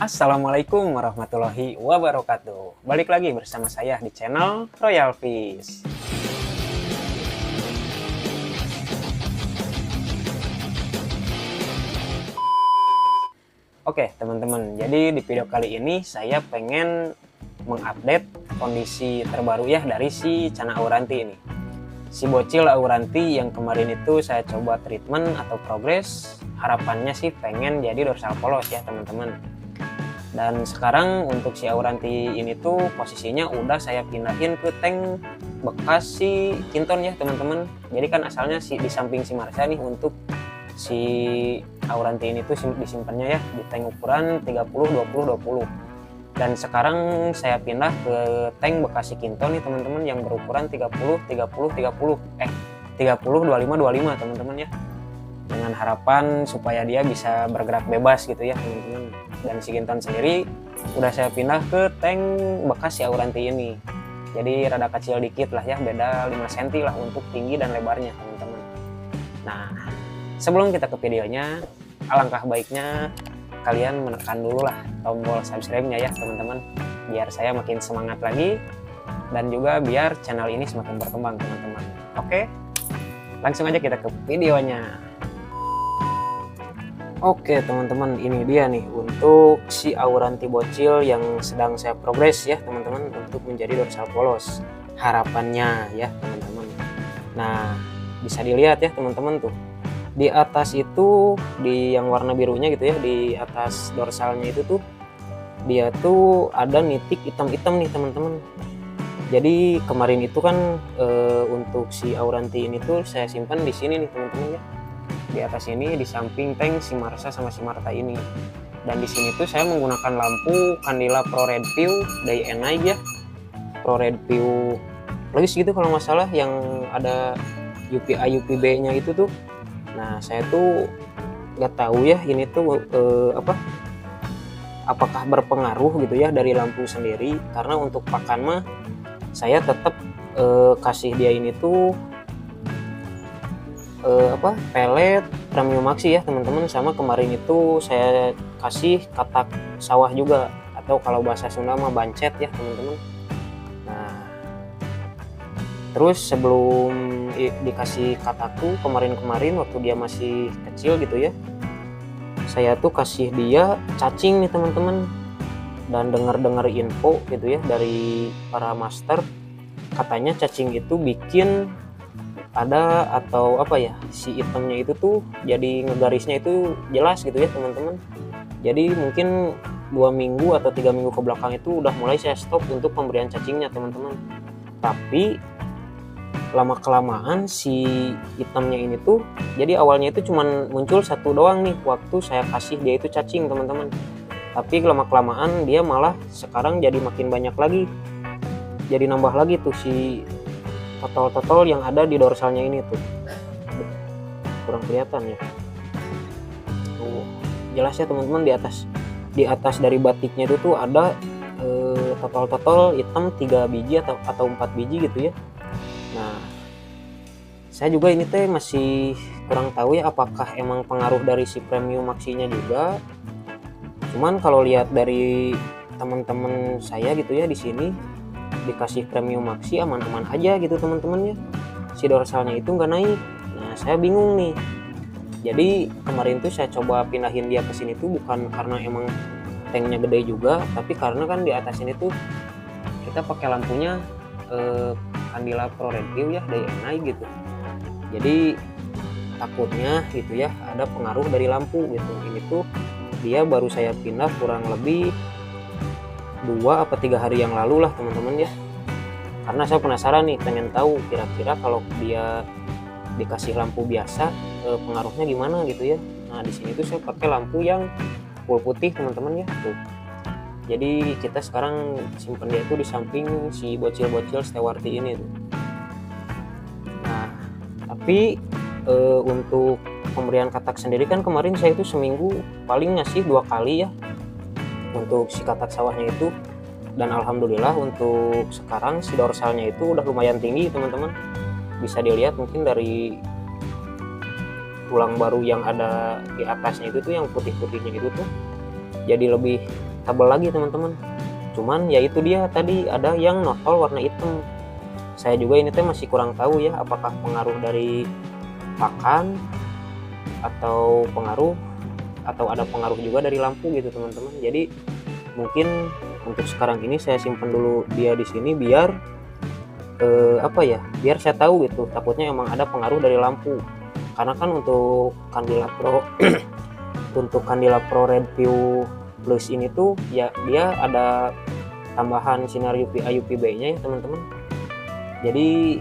Assalamualaikum warahmatullahi wabarakatuh. Balik lagi bersama saya di channel Royal Fish. Oke teman-teman, jadi di video kali ini saya pengen mengupdate kondisi terbaru ya dari si Cana Auranti ini. Si bocil Auranti yang kemarin itu saya coba treatment atau progres, harapannya sih pengen jadi dorsal polos ya teman-teman. Dan sekarang untuk si Auranti ini tuh posisinya udah saya pindahin ke tank bekas si Kinton ya teman-teman. Jadi kan asalnya di samping si Marsha nih, untuk si Auranti ini tuh disimpannya ya di tank ukuran 30-20-20. Dan sekarang saya pindah ke tank bekas si Kinton nih teman-teman, yang berukuran 30-25-25 teman-teman ya. Dengan harapan supaya dia bisa bergerak bebas gitu ya teman-teman. Dan si Kinton sendiri udah saya pindah ke tank bekas si Auranti ini. Jadi rada kecil dikit lah ya, beda 5 cm lah untuk tinggi dan lebarnya teman-teman. Nah, sebelum kita ke videonya, alangkah baiknya kalian menekan dulu lah tombol subscribe-nya ya teman-teman, biar saya makin semangat lagi dan juga biar channel ini semakin berkembang teman-teman. Oke, langsung aja kita ke videonya. Oke teman-teman, ini dia nih untuk si Auranti bocil yang sedang saya progres ya teman-teman untuk menjadi dorsal polos, harapannya ya teman-teman. Nah, bisa dilihat ya teman-teman tuh di atas itu, di yang warna birunya gitu ya, di atas dorsalnya itu tuh dia tuh ada nitik hitam-hitam nih teman-teman. Jadi kemarin itu kan untuk si Auranti ini tuh saya simpan di sini nih teman-teman ya, di atas ini di samping tank si Marsha sama si Marta ini. Dan di sini tuh saya menggunakan lampu Candela Pro Red View Day and Night ya, Pro Red View logis gitu kalau nggak salah, yang ada UPA UPB nya itu tuh. Nah, saya tuh nggak tahu ya ini tuh apakah berpengaruh gitu ya dari lampu sendiri, karena untuk pakan mah saya tetap kasih dia ini tuh pelet premium maxi ya teman-teman. Sama kemarin itu saya kasih katak sawah juga, atau kalau bahasa Sunda mah bancet ya teman-teman. Nah, terus sebelum dikasih katakku kemarin waktu dia masih kecil gitu ya, saya tuh kasih dia cacing nih teman-teman. Dan dengar info gitu ya dari para master, katanya cacing itu bikin ada atau si itemnya itu tuh jadi ngegarisnya itu jelas gitu ya teman-teman. Jadi mungkin 2 minggu atau 3 minggu ke belakang itu udah mulai saya stop untuk pemberian cacingnya teman-teman. Tapi lama kelamaan si hitamnya ini tuh, jadi awalnya itu cuman muncul satu doang nih waktu saya kasih dia itu cacing teman-teman. Tapi lama kelamaan dia malah sekarang jadi makin banyak lagi, jadi nambah lagi tuh si totol-totol yang ada di dorsalnya ini tuh. Kurang kelihatan ya tuh, jelas ya teman-teman, di atas dari batiknya itu tuh ada totol-totol hitam 3 biji atau 4 biji gitu ya. Nah, saya juga ini teh masih kurang tahu ya apakah emang pengaruh dari si premium maxinya juga. Cuman kalau lihat dari teman-teman saya gitu ya, di sini dikasih premium maxi aman-aman aja gitu teman-teman ya, si dorsalnya itu nggak naik. Nah, saya bingung nih. Jadi kemarin tuh saya coba pindahin dia ke sini tuh bukan karena emang tanknya gede juga, tapi karena kan di atas ini tuh kita pakai lampunya Candela Pro Red View ya Day and Night gitu. Jadi takutnya gitu ya ada pengaruh dari lampu gitu. Ini tuh dia baru saya pindah kurang lebih 2 atau 3 hari yang lalu lah teman-teman ya. Karena saya penasaran nih, pengen tahu kira-kira kalau dia dikasih lampu biasa pengaruhnya gimana gitu ya. Nah, di sini tuh saya pakai lampu yang full putih teman-teman ya tuh. Jadi kita sekarang simpen dia itu di samping si bocil-bocil stewarti ini tuh. Nah, tapi untuk pemberian katak sendiri kan kemarin saya itu seminggu paling ngasih 2 kali ya untuk si katak sawahnya itu. Dan alhamdulillah untuk sekarang si dorsalnya itu udah lumayan tinggi teman-teman. Bisa dilihat mungkin dari tulang baru yang ada di atasnya itu tuh, yang putih-putihnya itu tuh jadi lebih tebal lagi teman-teman. Cuman ya itu dia tadi ada yang notol warna hitam. Saya juga ini teh masih kurang tahu ya, apakah pengaruh dari pakan atau ada pengaruh juga dari lampu gitu teman-teman. Jadi mungkin untuk sekarang ini saya simpan dulu dia di sini biar biar saya tahu gitu, takutnya emang ada pengaruh dari lampu. Karena kan untuk Candela Pro untuk Candela Pro Red View Plus ini tuh ya dia ada tambahan sinar UVA UVB-nya ya teman-teman. Jadi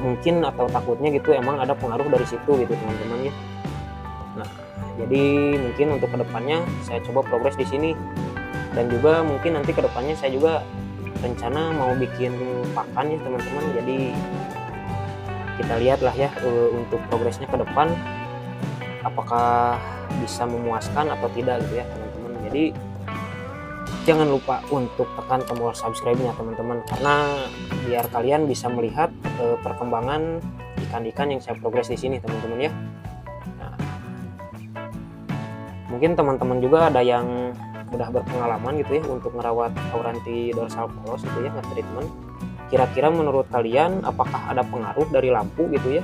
mungkin atau takutnya gitu emang ada pengaruh dari situ gitu teman-teman ya. Nah, jadi mungkin untuk kedepannya saya coba progres di sini, dan juga mungkin nanti kedepannya saya juga rencana mau bikin pakan ya teman-teman. Jadi kita lihatlah ya untuk progresnya ke depan apakah bisa memuaskan atau tidak gitu ya teman-teman. Jadi jangan lupa untuk tekan tombol subscribe-nya teman-teman, karena biar kalian bisa melihat perkembangan ikan-ikan yang saya progres di sini teman-teman ya. Nah, mungkin teman-teman juga ada yang udah berpengalaman gitu ya untuk merawat Auranti dorsal polos gitu ya, nge-treatment. Kira-kira menurut kalian apakah ada pengaruh dari lampu gitu ya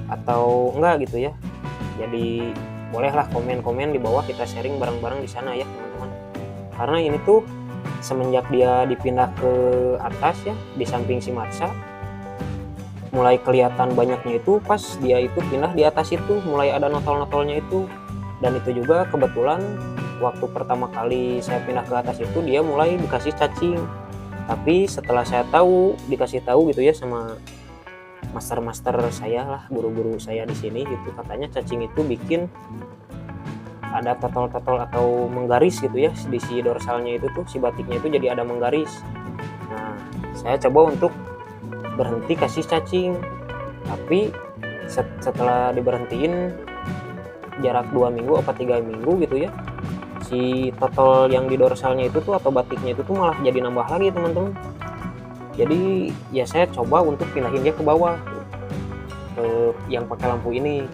atau enggak gitu ya. Jadi bolehlah komen-komen di bawah, kita sharing bareng-bareng di sana ya teman-teman. Karena ini tuh semenjak dia dipindah ke atas ya di samping si Marsa, mulai kelihatan banyaknya itu pas dia itu pindah di atas itu, mulai ada notol-notolnya itu. Dan itu juga kebetulan waktu pertama kali saya pindah ke atas itu dia mulai dikasih cacing. Tapi setelah saya dikasih tahu gitu ya sama master-master saya lah, guru-guru saya di sini gitu, katanya cacing itu bikin ada totol-totol atau menggaris gitu ya di si dorsalnya itu tuh, si batiknya itu jadi ada menggaris. Nah, saya coba untuk berhenti kasih cacing, tapi setelah diberhentiin jarak 2 minggu atau 3 minggu gitu ya, si totol yang di dorsalnya itu tuh atau batiknya itu tuh malah jadi nambah lagi teman-teman. Jadi ya saya coba untuk pindahin dia ke bawah yang pakai lampu ini.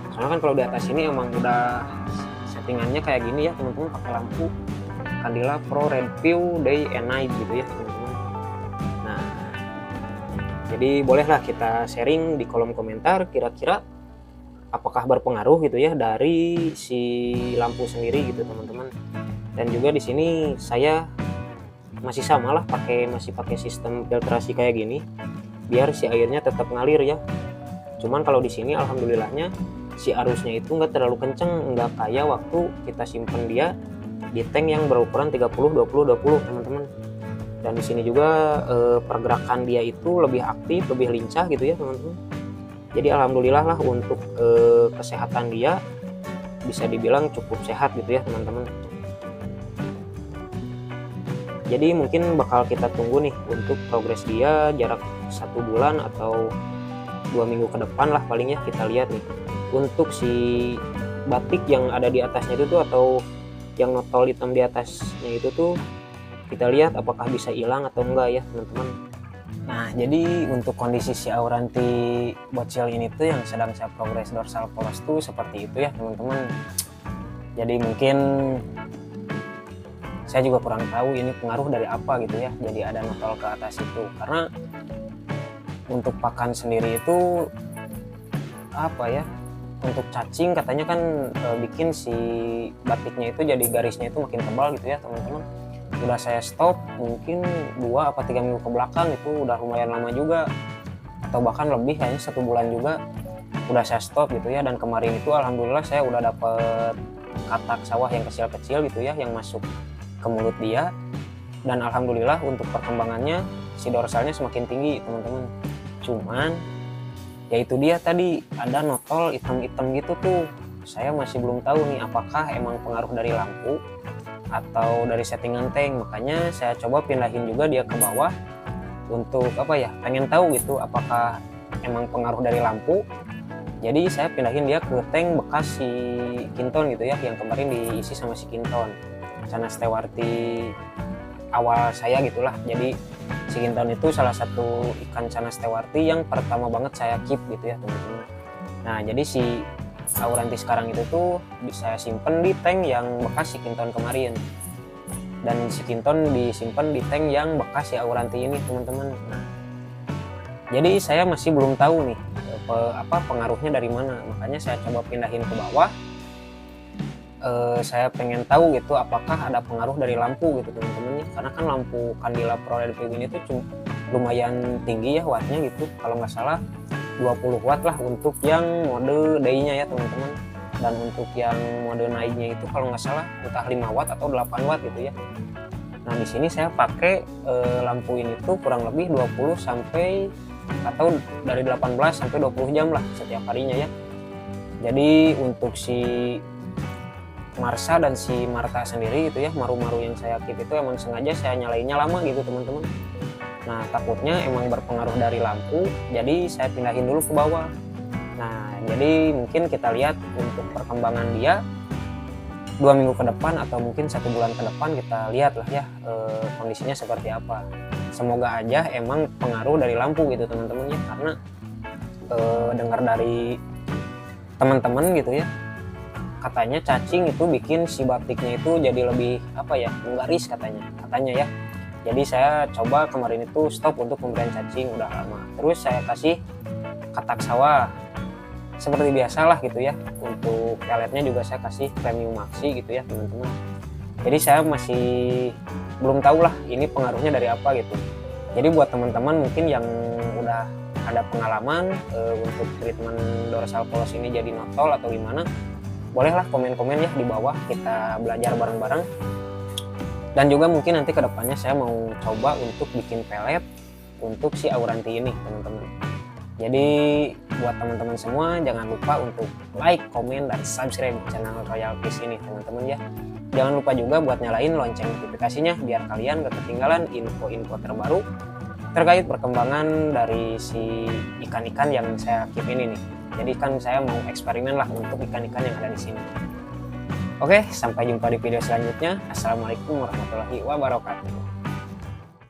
Soalnya kan kalau di atas ini emang udah settingannya kayak gini ya teman-teman, pakai lampu Candela Pro Red View Day and Night gitu ya teman-teman. Nah, jadi bolehlah kita sharing di kolom komentar kira-kira apakah berpengaruh gitu ya dari si lampu sendiri gitu teman-teman. Dan juga di sini saya masih sama lah masih pakai sistem filtrasi kayak gini biar si airnya tetap ngalir ya. Cuman kalau di sini alhamdulillahnya si arusnya itu nggak terlalu kenceng, nggak kayak waktu kita simpen dia di tank yang berukuran 30-20-20 teman-teman. Dan di sini juga pergerakan dia itu lebih aktif, lebih lincah gitu ya teman-teman. Jadi alhamdulillah lah untuk kesehatan dia bisa dibilang cukup sehat gitu ya teman-teman. Jadi mungkin bakal kita tunggu nih untuk progres dia jarak 1 bulan atau 2 minggu ke depan lah palingnya, kita lihat nih untuk si batik yang ada di atasnya itu tuh atau yang notol hitam di atasnya itu tuh, kita lihat apakah bisa hilang atau enggak ya teman-teman. Nah, jadi untuk kondisi si Auranti bocil ini tuh yang sedang saya progres dorsal polos tuh seperti itu ya teman-teman. Jadi mungkin saya juga kurang tahu ini pengaruh dari apa gitu ya, jadi ada notol ke atas itu. Karena untuk pakan sendiri itu apa ya, untuk cacing katanya kan bikin si batiknya itu jadi garisnya itu makin tebal gitu ya teman-teman. Udah saya stop mungkin 2 atau 3 minggu ke belakang, itu udah lumayan lama juga, atau bahkan lebih, kayaknya 1 bulan juga udah saya stop gitu ya. Dan kemarin itu alhamdulillah saya udah dapet katak sawah yang kecil-kecil gitu ya yang masuk ke mulut dia, dan alhamdulillah untuk perkembangannya si dorsalnya semakin tinggi teman-teman. Cuman ya itu dia tadi ada notol hitam-hitam gitu tuh, saya masih belum tahu nih apakah emang pengaruh dari lampu atau dari settingan tank. Makanya saya coba pindahin juga dia ke bawah untuk pengen tahu gitu apakah emang pengaruh dari lampu. Jadi saya pindahin dia ke tank bekas si Kinton gitu ya, yang kemarin diisi sama si Kinton, Canastewarti awal saya gitulah. Jadi si Kinton itu salah satu ikan Canastewarti yang pertama banget saya keep gitu ya teman-teman. Nah, jadi si Auranti sekarang itu tuh bisa simpen di tank yang bekas si Kinton kemarin, dan si Kinton disimpan di tank yang bekas si Auranti ini teman-teman. Nah, jadi saya masih belum tahu nih pengaruhnya dari mana, makanya saya coba pindahin ke bawah. Saya pengen tahu gitu apakah ada pengaruh dari lampu gitu teman-teman ya, karena kan lampu Candila Pro LED ini tuh lumayan tinggi ya wattnya gitu, kalau nggak salah 20 watt lah untuk yang mode day-nya ya teman-teman, dan untuk yang mode naiknya itu kalau nggak salah entah 5 watt atau 8 watt gitu ya. Nah di sini saya pakai lampu ini tuh kurang lebih 20 sampai atau dari 18 sampai 20 jam lah setiap harinya ya. Jadi untuk si Marsa dan si Marta sendiri gitu ya, maru-maru yang saya keep itu emang sengaja saya nyalainnya lama gitu teman-teman. Nah takutnya emang berpengaruh dari lampu, jadi saya pindahin dulu ke bawah. Nah jadi mungkin kita lihat untuk perkembangan dia 2 minggu ke depan atau mungkin 1 bulan ke depan, kita lihat lah ya kondisinya seperti apa. Semoga aja emang pengaruh dari lampu gitu teman-teman ya, karena dengar dari teman-teman gitu ya, katanya cacing itu bikin si batiknya itu jadi lebih menggaris katanya ya. Jadi saya coba kemarin itu stop untuk pemberian cacing udah lama, terus saya kasih katak sawah seperti biasa lah gitu ya. Untuk peletnya juga saya kasih Premium Maxi gitu ya teman-teman. Jadi saya masih belum tahu lah ini pengaruhnya dari apa gitu. Jadi buat teman-teman mungkin yang udah ada pengalaman untuk treatment dorsal polos ini jadi notol atau gimana, bolehlah komen-komen ya di bawah, kita belajar bareng-bareng. Dan juga mungkin nanti kedepannya saya mau coba untuk bikin pelet untuk si Auranti ini teman-teman. Jadi buat teman-teman semua jangan lupa untuk like, komen, dan subscribe channel Royal Fish ini teman-teman ya. Jangan lupa juga buat nyalain lonceng notifikasinya biar kalian gak ketinggalan info-info terbaru terkait perkembangan dari si ikan-ikan yang saya keep ini nih. Jadi kan saya mau eksperimen lah untuk ikan-ikan yang ada di sini. Oke, sampai jumpa di video selanjutnya. Assalamualaikum warahmatullahi wabarakatuh.